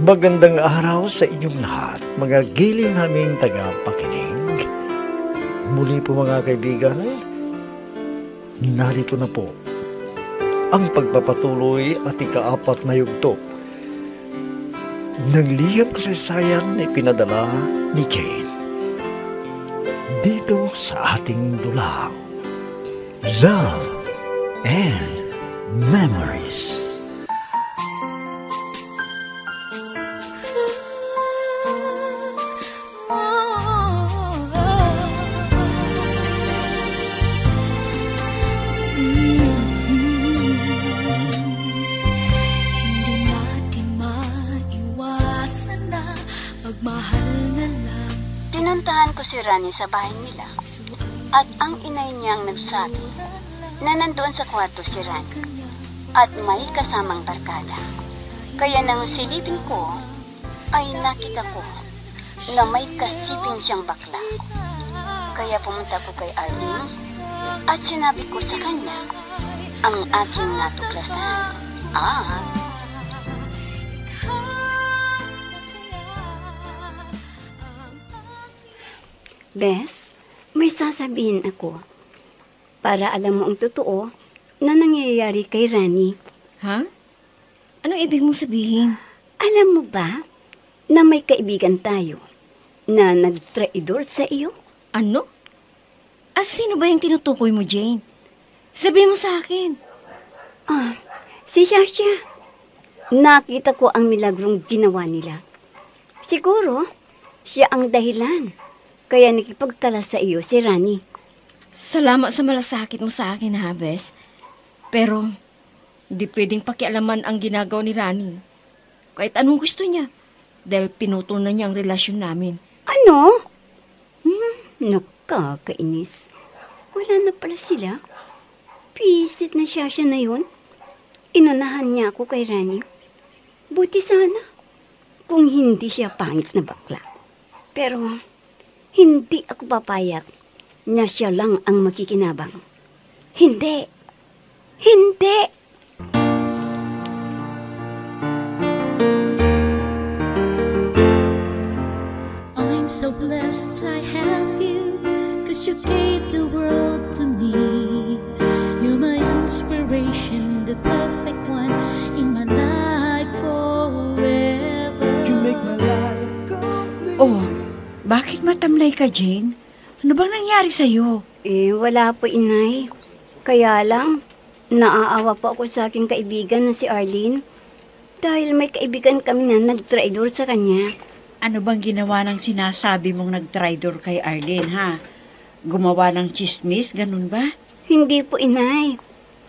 Magandang araw sa inyong lahat, mga giling naming tagapakinig. Muli po mga kaibigan, narito na po ang pagpapatuloy at ika-4 na yugto ng liham kasaysayan na ipinadala ni Jane dito sa ating dulang Love and Memories. Pinuntahan ko si Rani sa bahay nila at ang inay niyang nagsabi na nandoon sa kwarto si Rani at may kasamang barkada. Kaya nang silipin ko ay nakita ko na may kasiping siyang bakla. Kaya pumunta ko kay Arlene at sinabi ko sa kanya ang aking natuklasan. Bes, may sasabihin ako para alam mo ang totoo na nangyayari kay Rani. Ha? Anong ibig mong sabihin? Alam mo ba na may kaibigan tayo na nagtraidor sa iyo? Ano? Sino ba yung tinutukoy mo, Jane? Sabihin mo sa akin. Si Shasha. Nakita ko ang milagrong ginawa nila. Siguro, siya ang dahilan. Kaya nakipagtala sa iyo si Rani. Salamat sa malasakit mo sa akin, ha, Bes. Pero, di pwedeng pakialaman ang ginagawa ni Rani. Kahit anong gusto niya. Dahil pinutol na niya ang relasyon namin. Ano? Nakakainis. Wala na pala sila. Pisit na siya na yun. Inunahan niya ako kay Rani. Buti sana kung hindi siya pangit na bakla. Pero hindi ako papayag na siya lang ang makikinabang. Hindi! Hindi! I'm so blessed I have you, 'cause you gave the world to me. You're my inspiration, the perfect one in my life forever. You make my life complete. Oh, bakit matamlay ka, Jane? Ano bang nangyari sa'yo? Wala po, inay. Kaya lang, naaawa po ako sa aking kaibigan na si Arlene. Dahil may kaibigan kami na nagtraidor sa kanya. Ano bang ginawa ng sinasabi mong nagtraidor kay Arlene, ha? Gumawa ng chismis, ganun ba? Hindi po, inay.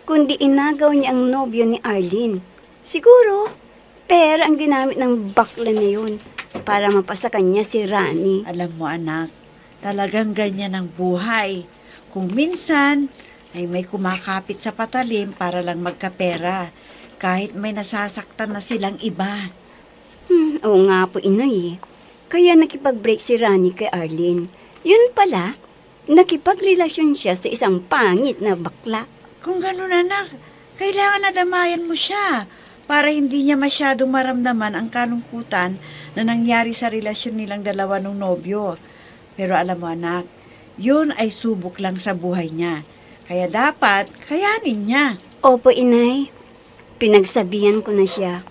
Kundi inagaw niya ang nobyo ni Arlene. Siguro, pera ang ginamit ng bakla na yun para mapasa kanya si Rani. Alam mo, anak, talagang ganyan ang buhay. Kung minsan ay may kumakapit sa patalim para lang magkapera, kahit may nasasaktan na silang iba. Oo nga po, inay. Kaya nakipag-break si Rani kay Arlene. Yun pala, nakipagrelasyon siya sa isang pangit na bakla. Kung ganun, anak, kailangan nadamayan mo siya para hindi niya masyadong maramdaman ang kalungkutan na nangyari sa relasyon nilang dalawa ng nobyo. Pero alam mo, anak, yun ay subok lang sa buhay niya. Kaya dapat kayanin niya. Opo, inay. Pinagsabihan ko na siya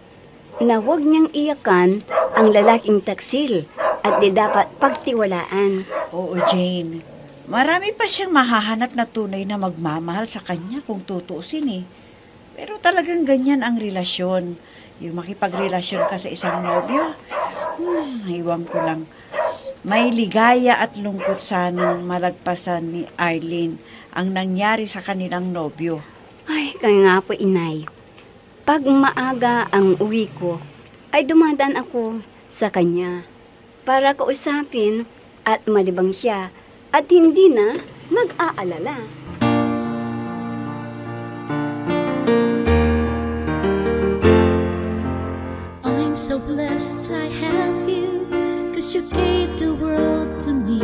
na huwag niyang iyakan ang lalaking taksil at di dapat pagtiwalaan. Oo, Jane. Marami pa siyang mahahanap na tunay na magmamahal sa kanya kung tutuusin eh. Pero talagang ganyan ang relasyon. Yung makipagrelasyon ka sa isang nobyo, iwan ko lang. May ligaya at lungkot sanang malagpasan ni Arlene ang nangyari sa kanilang nobyo. Ay, kaya nga po, inay. Pag maaga ang uwi ko, ay dumadaan ako sa kanya para kausapin at malibang siya at hindi na mag-aalala. I'm so blessed I have you, 'cause you gave the world to me.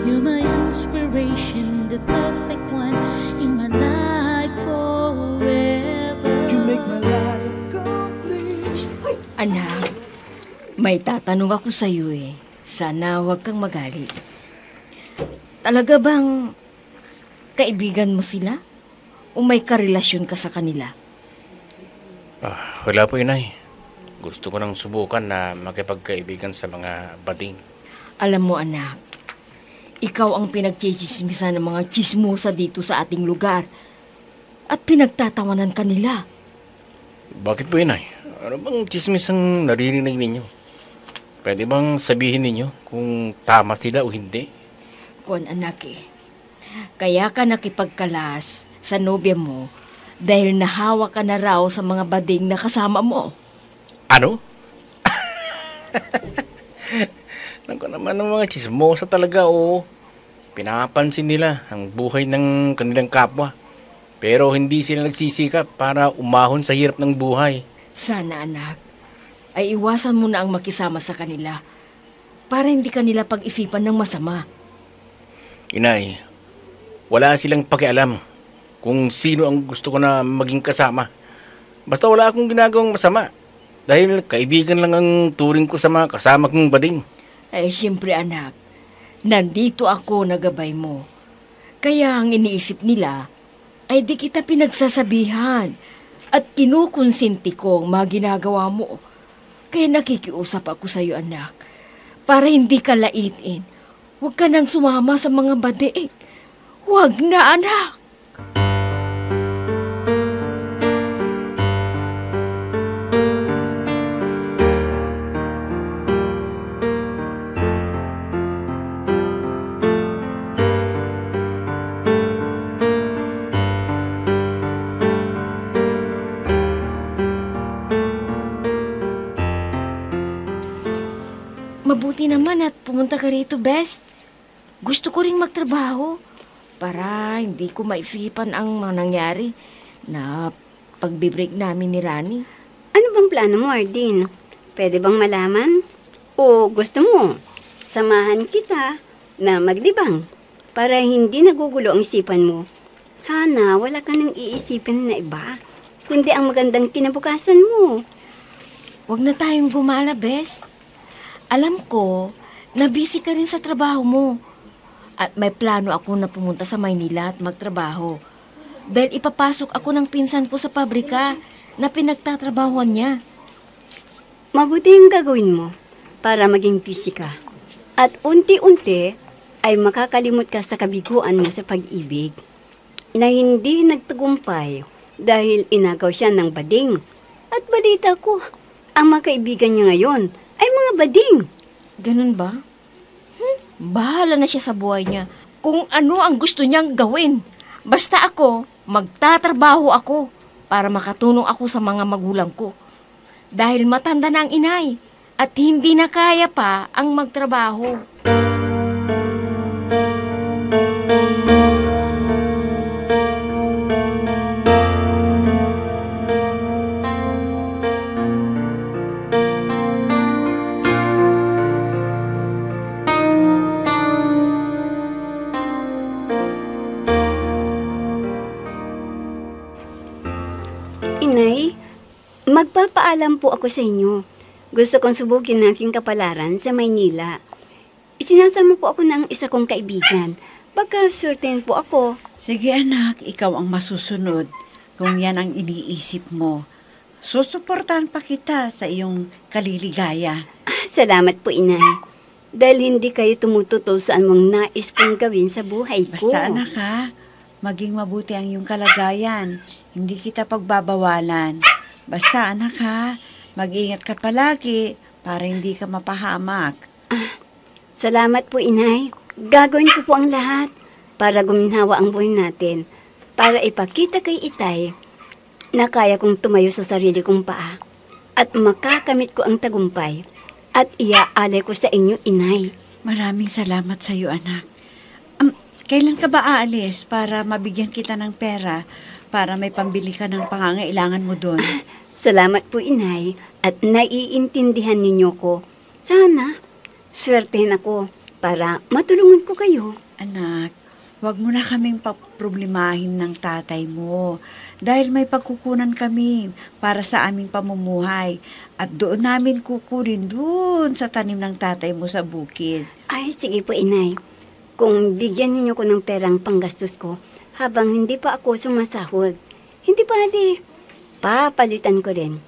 You're my inspiration, the perfect one in my life forever. You make my life complete. Anak, May tatanong ako sa iyo eh. Sana huwag kang magalit. Talaga bang kaibigan mo sila? O may karelasyon ka sa kanila? Wala po, inay. Gusto ko nang subukan na makipagkaibigan sa mga bading. Alam mo anak, ikaw ang pinagchichismisan ng mga chismosa dito sa ating lugar. At pinagtatawanan kanila. Bakit po, inay? Ano bang chismis ang naririnig ninyo? Pwede bang sabihin ninyo kung tama sila o hindi? Kon anak eh. Kaya ka nakipagkalas sa nobya mo dahil nahawa ka na raw sa mga bading na kasama mo. Ano? Naku naman ng mga chismosa talaga, oo. Pinapansin nila ang buhay ng kanilang kapwa. Pero hindi sila nagsisikap para umahon sa hirap ng buhay. Sana anak, ay iwasan mo na ang makisama sa kanila para hindi kanila pag-isipan ng masama. Inay, wala silang pakialam kung sino ang gusto ko na maging kasama. Basta wala akong ginagawang masama. Dahil kaibigan lang ang turing ko sa mga kasama kong bading. Ay siyempre anak, nandito ako na gabay mo. Kaya ang iniisip nila ay di kita pinagsasabihan at kinukonsinti ko ang mga ginagawa mo. Kaya nakikiusap ako sa iyo anak, para hindi ka laitin. Huwag ka nang sumama sa mga badik. Huwag na anak. Mabuti naman at pumunta ka rito, Bes. Gusto ko ring magtrabaho para hindi ko maisipan ang mga nangyari na pagbibreak namin ni Rani. Ano bang plano mo, Ardin? Pwede bang malaman? O gusto mo, samahan kita na maglibang para hindi nagugulo ang isipan mo? Hana, wala ka nang iisipin na iba, kundi ang magandang kinabukasan mo. Huwag na tayong gumala, Bes. Alam ko na busy ka rin sa trabaho mo. At may plano ako na pumunta sa Maynila at magtrabaho. Dahil ipapasok ako ng pinsan ko sa pabrika na pinagtatrabahuan niya. Mabuti yung gagawin mo para maging busy ka. At unti-unti ay makakalimot ka sa kabiguan mo sa pag-ibig na hindi nagtagumpay dahil inagaw siya ng bading. At balita ko, ang mga kaibigan niya ngayon ay mga bading. Ganun ba? Bahala na siya sa buhay niya. Kung ano ang gusto niyang gawin. Basta ako, magtatrabaho ako para makatulong ako sa mga magulang ko. Dahil matanda na ang inay at hindi na kaya pa ang magtrabaho. Inay, magpapaalam po ako sa inyo. Gusto kong subukin ang aking kapalaran sa Maynila. Isinasama po ako ng isa kong kaibigan. Pagka-certain po ako. Sige anak, ikaw ang masusunod kung yan ang iniisip mo. Susuportahan pa kita sa iyong kaliligaya. Salamat po, Inay. Dahil hindi kayo tumututol sa anumang nais kong gawin sa buhay ko. Basta anak ha, maging mabuti ang iyong kalagayan. Hindi kita pagbabawalan. Basta anak ha, mag-ingat ka palagi para hindi ka mapahamak. Salamat po, Inay. Gagawin ko po ang lahat para guminhawa ang buhay natin. Para ipakita kay Itay na kaya kong tumayo sa sarili kong paa at makakamit ko ang tagumpay at iaalay ko sa inyo, Inay. Maraming salamat sa iyo anak. Kailan ka ba aalis para mabigyan kita ng pera para may pambili ka ng pangangailangan mo doon? Salamat po, Inay, at naiintindihan ninyo ko. Sana, swertehin ako para matulungan ko kayo. Anak, Huwag mo na kaming paproblemahin ng tatay mo dahil may pagkukunan kami para sa aming pamumuhay at doon namin kukunin doon sa tanim ng tatay mo sa bukid. Ay, sige po, inay. Kung bigyan niyo ko ng perang panggastos ko habang hindi pa ako sumasahod, hindi bali, papalitan ko rin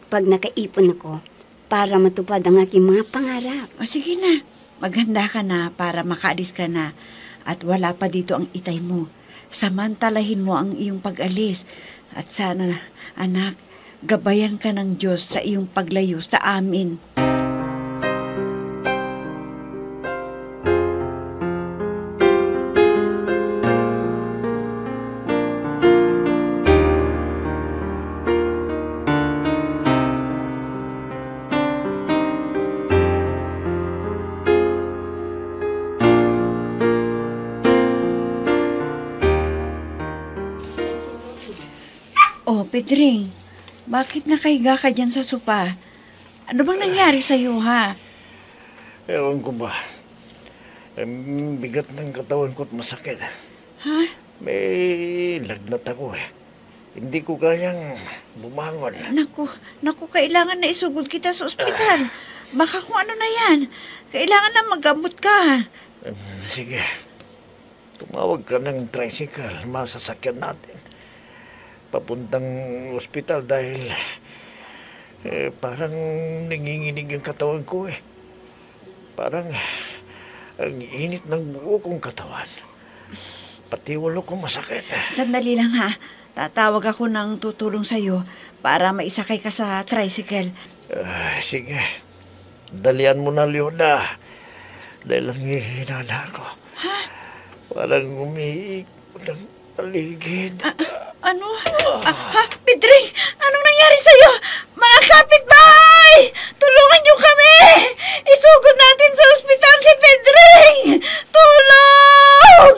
pag nakaipon ako para matupad ang aking mga pangarap. O sige na, maghanda ka na para makaalis ka na at wala pa dito ang itay mo. Samantalahin mo ang iyong pag-alis at sana, anak, gabayan ka ng Diyos sa iyong paglayo sa amin. Oh, Pedring, bakit nakahiga ka dyan sa sopa? Ano bang nangyari sa'yo, ha? Ewan ko ba. Ang bigat ng katawan ko't masakit. Ha? May lagnat ako eh. Hindi ko kayang bumangon. Naku, kailangan na isugod kita sa ospital. Baka kung ano na yan. Kailangan na magamot ka. Sige. Tumawag ka ng tricycle. Masasakyan natin. Papuntang ospital dahil parang nanginginig ang katawan ko eh. Parang ang init ng buo kong katawan. Pati ulo ko masakit. Sandali lang, ha? Tatawag ako ng tutulong sa'yo para maisakay ka sa tricycle. Sige. Dalian mo na, Leona. Dahil ang hihina ko. Ha? Parang umiikot ng paligid. Ano? Ha? Pedring, anong nangyari sa'yo? Mga kapitbahay! Tulungan niyo kami! Isugod natin sa ospital si Pedring! Tulong!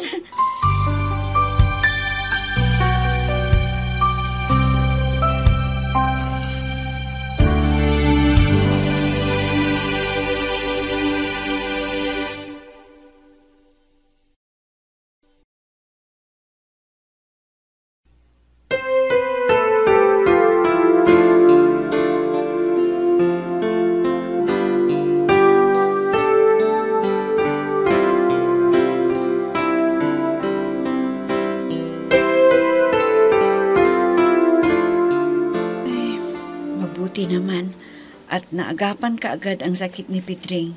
Mabuti naman at naagapan ka agad ang sakit ni Pedring.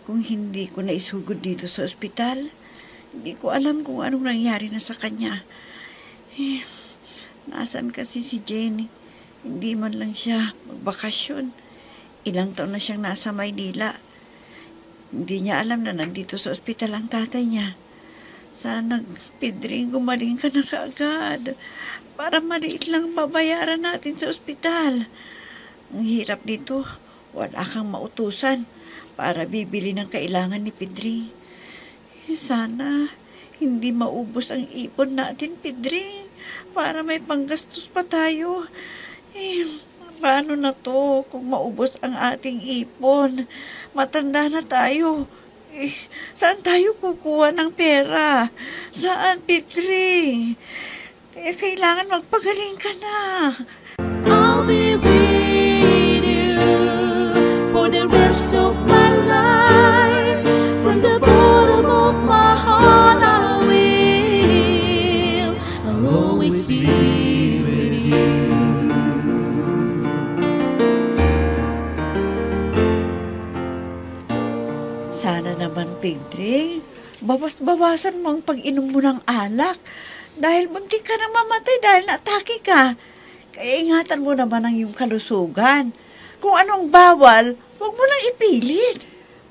Kung hindi ko na isugod dito sa ospital, hindi ko alam kung anong nangyari na sa kanya. Nasaan kasi si Jenny? Hindi man lang siya magbakasyon. Ilang taon na siyang nasa Maynila. Hindi niya alam na nandito sa ospital ang tatay niya. Sana, Pedring, gumaling ka na kaagad para maliit lang babayaran natin sa ospital. Ang hirap nito, wala kang mautusan para bibili ng kailangan ni Pedring. Sana hindi maubos ang ipon natin, Pedring, para may panggastos pa tayo. Paano na to kung maubos ang ating ipon? Matanda na tayo. Saan tayo kukuha ng pera? Saan, Pedring? Kailangan magpagaling ka na. I'll be with you for the rest of my life. From the bottom of my heart, I'll always be with you. Sana naman, Pedring, bawas-bawasan mo ang pag-inom mo ng alak dahil buntik ka nang mamatay dahil natake ka. Kaya ingatan mo naman ang iyong kalusugan. Kung anong bawal, huwag mo nang ipilit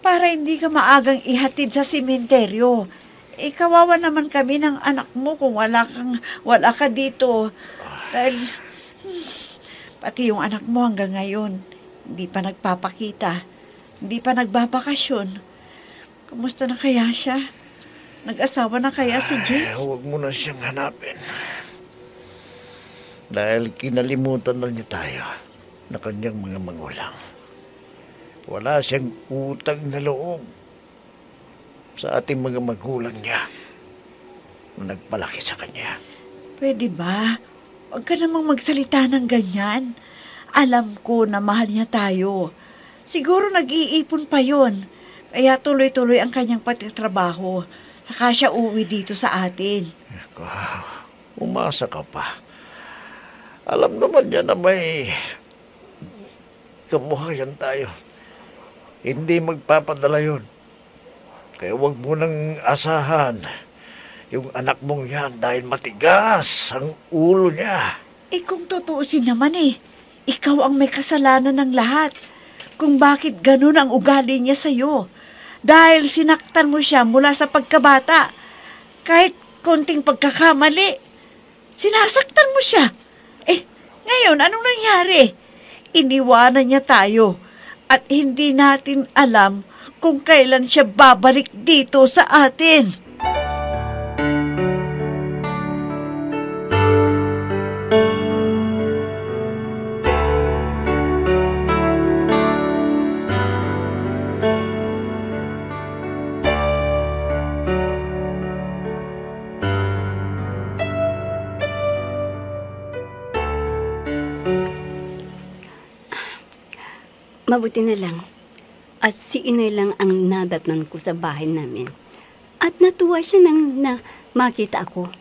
para hindi ka maagang ihatid sa sementeryo. Kawawa naman kami ng anak mo kung wala ka dito. Dahil pati yung anak mo hanggang ngayon, hindi pa nagpapakita, hindi pa nagbabakasyon. Kumusta na kaya siya? Nag-asawa na kaya si James? Huwag mo na siyang hanapin. Dahil kinalimutan na niya tayo na kanyang mga magulang. Wala siyang utang na loob sa ating mga magulang niya. na nagpalaki sa kanya. Pwede ba? Huwag ka namang magsalita ng ganyan. Alam ko na mahal niya tayo. Siguro nag-iipon pa yon. Kaya tuloy-tuloy ang kanyang pagtatrabaho. Saka siya uwi dito sa atin. Wow, umasa ka pa. Alam naman niya na may kabuhayan tayo. Hindi magpapadala yun. Kaya huwag mo nang asahan yung anak mong yan dahil matigas ang ulo niya. Kung tutuusin naman ikaw ang may kasalanan ng lahat. Kung bakit ganun ang ugali niya sa'yo. Dahil sinaktan mo siya mula sa pagkabata. Kahit konting pagkakamali, sinasaktan mo siya. Ngayon, anong nangyari? Iniwanan niya tayo at hindi natin alam kung kailan siya babalik dito sa atin. Mabuti na lang. At si inay lang ang nadatnan ko sa bahay namin. At natuwa siya nang makita ako.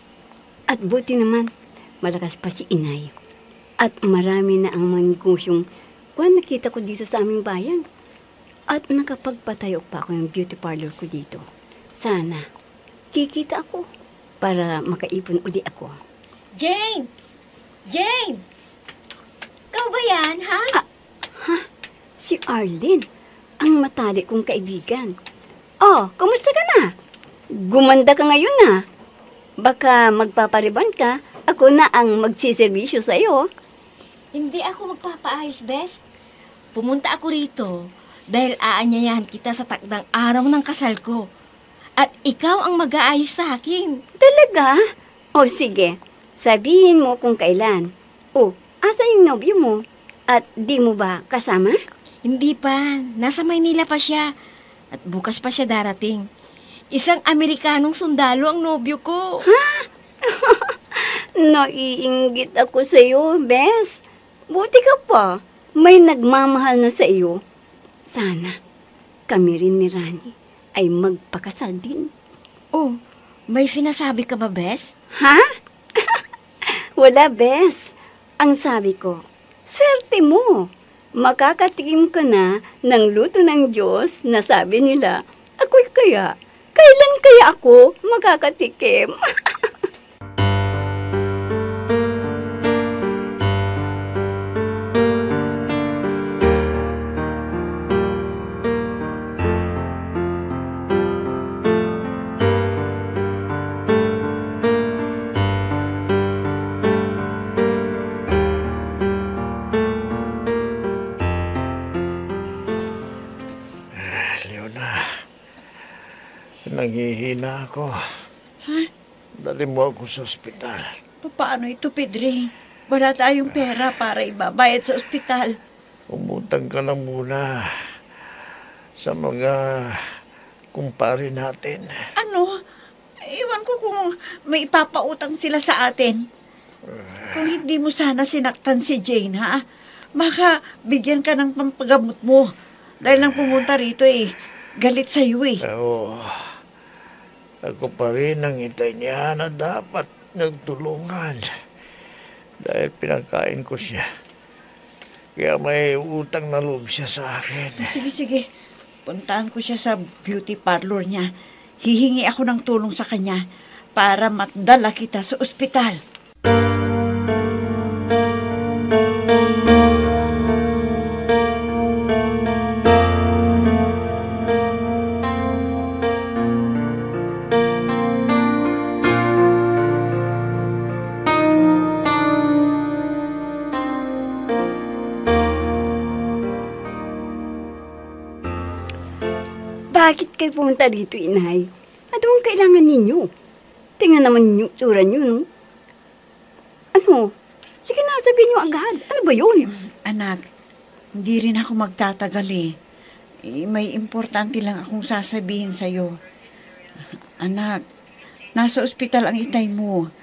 At buti naman, malakas pa si inay. At marami na ang mga negosyong nakita ko dito sa aming bayan. At nakapagpatayo pa ako ng beauty parlor ko dito. Sana, kikita ako para makaipon uli ako. Jane! Jane! Ikaw ba yan, ha? Si Arlene, ang matalik kong kaibigan. Oh, kamusta ka na? Gumanda ka ngayon na. Baka magpapariban ka, ako na ang magsiservisyo sa'yo. Hindi ako magpapaayos, Bes. Pumunta ako rito dahil aanyayahan kita sa takdang araw ng kasal ko. At ikaw ang mag-aayos sa akin. Talaga? O sige, sabihin mo kung kailan. O, asa yung nobyo mo? At di mo ba kasama? Hindi pa. Nasa Maynila pa siya. At bukas pa siya darating. Isang Amerikanong sundalo ang nobyo ko. Ha? Naiinggit ako sa iyo, Bes. Buti ka pa. May nagmamahal na sa iyo. Sana kami rin ni Rani ay magpakasal din. Oh, may sinasabi ka ba, Bes? Ha? Wala, Bes. Ang sabi ko, swerte mo. Makakatikim ka na ng luto ng Diyos na sabi nila, ako'y kaya. Kailan kaya ako makakatikim? Nanghihina ako. Ha? Dali mo ako sa ospital. Paano ito, Pedring? Wala tayong pera para ibabayad sa ospital. Umutang ka na muna sa mga kumpare natin. Ano? Iwan ko kung may ipapautang sila sa atin. Kung hindi mo sana sinaktan si Jane, ha? Baka bigyan ka ng pampagamot mo. Dahil nang pumunta rito galit sa'yo Oo. Ako pa rin ang itay niya na dapat nagtulungan. Dahil pinagkain ko siya. Kaya may utang na loob siya sa akin. Sige. Puntahan ko siya sa beauty parlor niya. Hihingi ako ng tulong sa kanya para matdala kita sa ospital. Bakit kayo pumunta dito, inay? Ano ang kailangan ninyo? Tingnan naman ninyo tsura nyo, no? Ano? Sige na, sabihin nyo agad. Ano ba yun? Anak, hindi rin ako magtatagal May importante lang akong sasabihin sa'yo. Anak, Nasa ospital ang itay mo.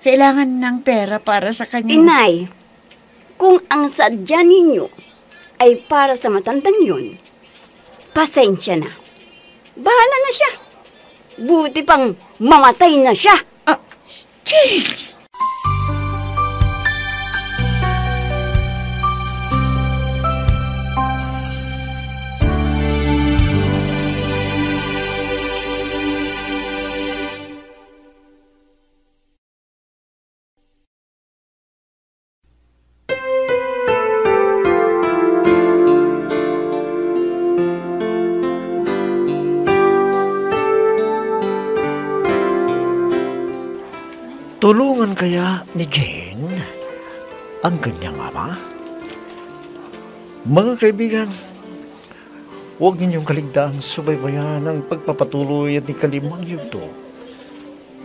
Kailangan ng pera para sa kanya. Inay, kung ang sadya ninyo ay para sa matandang yun, pasensya na. Bahala na siya. Buti pang mamatay na siya. Jane! Tulungan kaya ni Jane ang kanyang ama? Mga kaibigan, huwag ninyong kaligtaang subaybayan ang pagpapatuloy at ikalimang yugto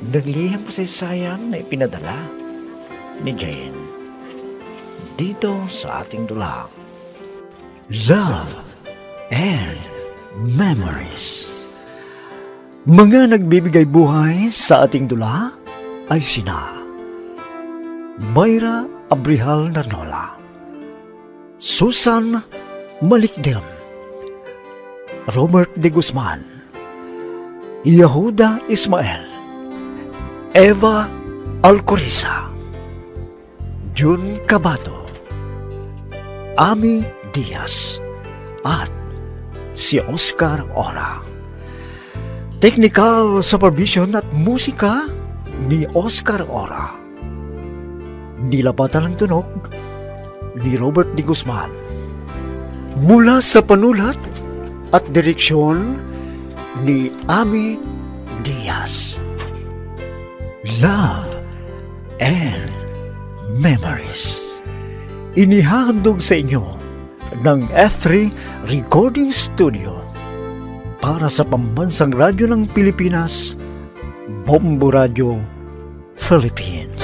ng liham kasaysayan na ipinadala ni Jane dito sa ating dulang. Love and Memories. Mga nagbibigay buhay sa ating dula ay sina Mayra Abrihal Narnola, Susan Malikdem, Robert de Guzman, Yehuda Ismael, Eva Alcoriza, Jun Cabato, Ami Diaz, at si Oscar Ora. Technical supervision at musika ni Oscar Ora. Nilapatan ng tunog ni Robert de Guzman. Mula sa panulat at direksyon ni Ami Diaz. Love and Memories. Inihahandog sa inyo ng F3 Recording Studio para sa Pambansang Radyo ng Pilipinas, Bombo Radio Philippines.